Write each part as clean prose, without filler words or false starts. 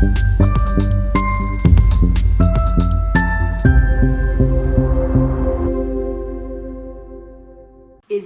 Is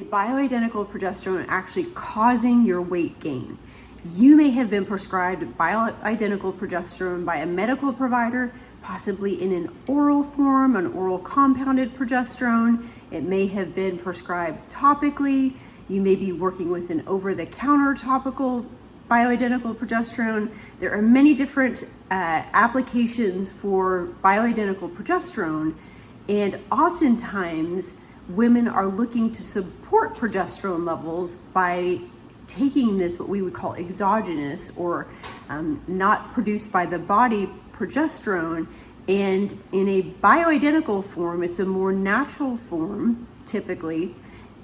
bioidentical progesterone actually causing your weight gain? You may have been prescribed bioidentical progesterone by a medical provider, possibly in an oral form, an oral compounded progesterone. It may have been prescribed topically. You may be working with an over-the-counter topical bioidentical progesterone. There are many different applications for bioidentical progesterone, and oftentimes women are looking to support progesterone levels by taking this, what we would call exogenous, or not produced by the body progesterone. And in a bioidentical form, it's a more natural form, typically,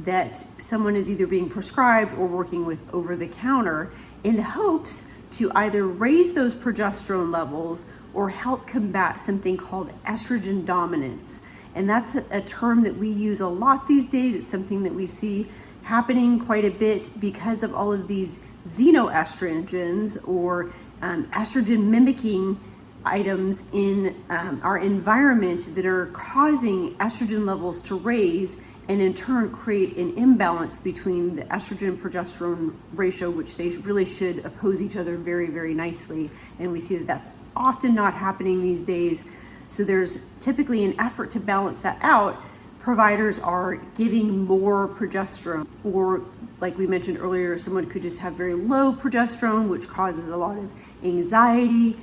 that someone is either being prescribed or working with over the counter in hopes to either raise those progesterone levels or help combat something called estrogen dominance. And that's a term that we use a lot these days. It's something that we see happening quite a bit because of all of these xenoestrogens or estrogen mimicking items in our environment that are causing estrogen levels to raise, and in turn create an imbalance between the estrogen progesterone ratio, which they really should oppose each other very, very nicely. And we see that that's often not happening these days. So there's typically an effort to balance that out. Providers are giving more progesterone, or like we mentioned earlier, someone could just have very low progesterone, which causes a lot of anxiety.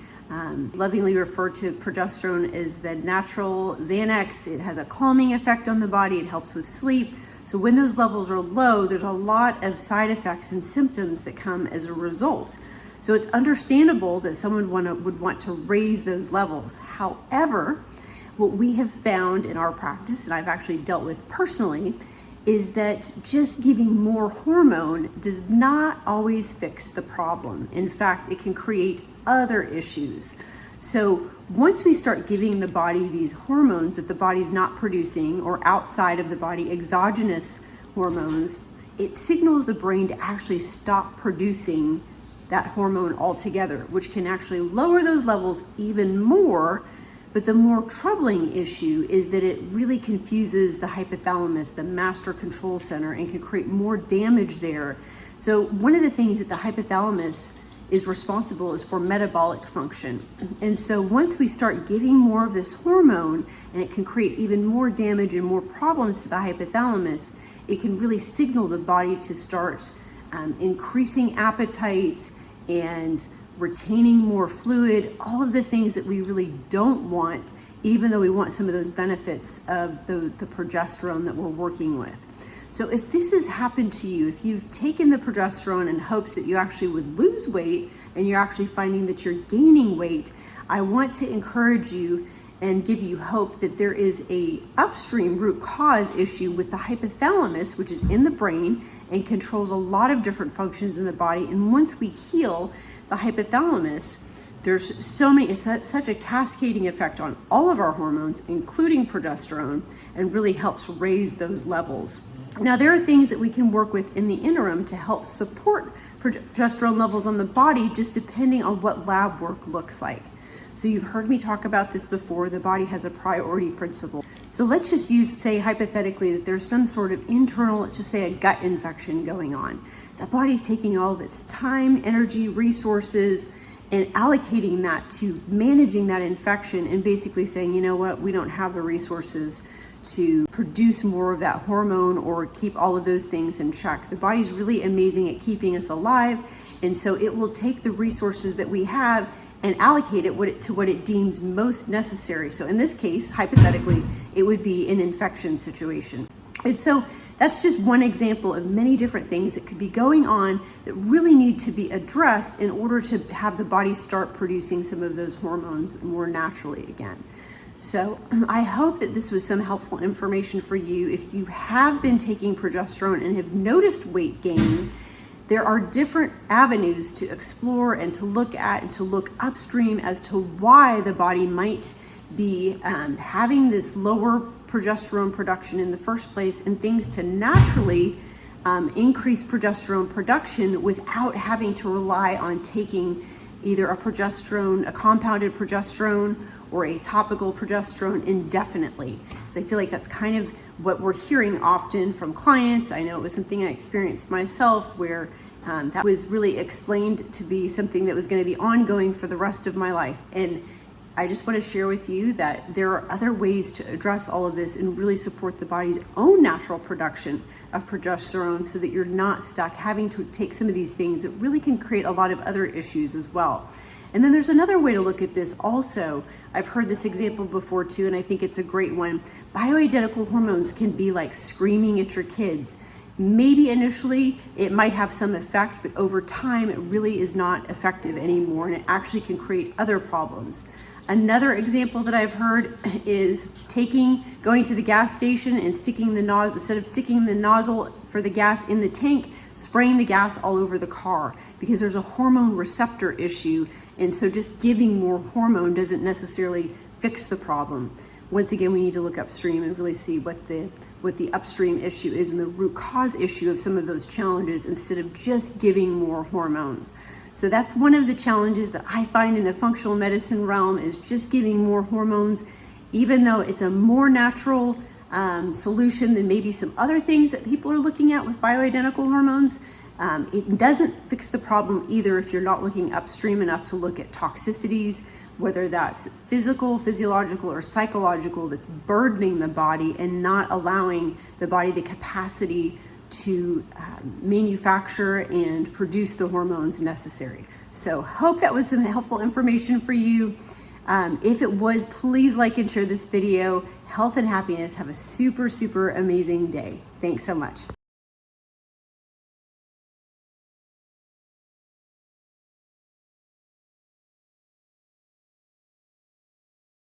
Lovingly referred to progesterone as the natural Xanax. It has a calming effect on the body. It helps with sleep. So when those levels are low, there's a lot of side effects and symptoms that come as a result. So it's understandable that someone would want to raise those levels. However, what we have found in our practice, and I've actually dealt with personally, is that just giving more hormone does not always fix the problem. In fact, it can create other issues. So once we start giving the body these hormones that the body's not producing, or outside of the body, exogenous hormones, it signals the brain to actually stop producing that hormone altogether, which can actually lower those levels even more. But the more troubling issue is that it really confuses the hypothalamus, the master control center, and can create more damage there. So one of the things that the hypothalamus is responsible is for metabolic function. And so once we start giving more of this hormone, and it can create even more damage and more problems to the hypothalamus, it can really signal the body to start increasing appetite and retaining more fluid, all of the things that we really don't want, even though we want some of those benefits of the progesterone that we're working with. So if this has happened to you, if you've taken the progesterone in hopes that you actually would lose weight and you're actually finding that you're gaining weight, I want to encourage you and give you hope that there is a upstream root cause issue with the hypothalamus, which is in the brain and controls a lot of different functions in the body. And once we heal the hypothalamus, there's such a cascading effect on all of our hormones, including progesterone, and really helps raise those levels. Now, there are things that we can work with in the interim to help support progesterone levels on the body, just depending on what lab work looks like. So you've heard me talk about this before. The body has a priority principle. So let's just say hypothetically that there's some sort of internal, let's just say a gut infection going on. The body's taking all of its time, energy, resources, and allocating that to managing that infection, and basically saying, you know what, we don't have the resources to produce more of that hormone or keep all of those things in check. The body's really amazing at keeping us alive, and so it will take the resources that we have and allocate it to what it deems most necessary. So in this case, hypothetically, it would be an infection situation. And so that's just one example of many different things that could be going on that really need to be addressed in order to have the body start producing some of those hormones more naturally again. So I hope that this was some helpful information for you. If you have been taking progesterone and have noticed weight gain, there are different avenues to explore and to look at and to look upstream as to why the body might be having this lower progesterone production in the first place, and things to naturally increase progesterone production without having to rely on taking either a progesterone, a compounded progesterone, or a topical progesterone indefinitely. So I feel like that's kind of what we're hearing often from clients. I know it was something I experienced myself where that was really explained to be something that was going to be ongoing for the rest of my life. And I just want to share with you that there are other ways to address all of this and really support the body's own natural production of progesterone so that you're not stuck having to take some of these things that really can create a lot of other issues as well. And then there's another way to look at this also. I've heard this example before too, and I think it's a great one. Bioidentical hormones can be like screaming at your kids. Maybe initially it might have some effect, but over time it really is not effective anymore, and it actually can create other problems. Another example that I've heard is going to the gas station and sticking the nozzle, instead of sticking the nozzle for the gas in the tank, spraying the gas all over the car because there's a hormone receptor issue. And so just giving more hormone doesn't necessarily fix the problem. Once again, we need to look upstream and really see what the upstream issue is and the root cause issue of some of those challenges instead of just giving more hormones. So that's one of the challenges that I find in the functional medicine realm is just giving more hormones, even though it's a more natural solution than maybe some other things that people are looking at with bioidentical hormones. It doesn't fix the problem either if you're not looking upstream enough to look at toxicities, whether that's physical, physiological, or psychological, that's burdening the body and not allowing the body the capacity to manufacture and produce the hormones necessary. So hope that was some helpful information for you. If it was, please like and share this video. Health and happiness. Have a super, super amazing day. Thanks so much.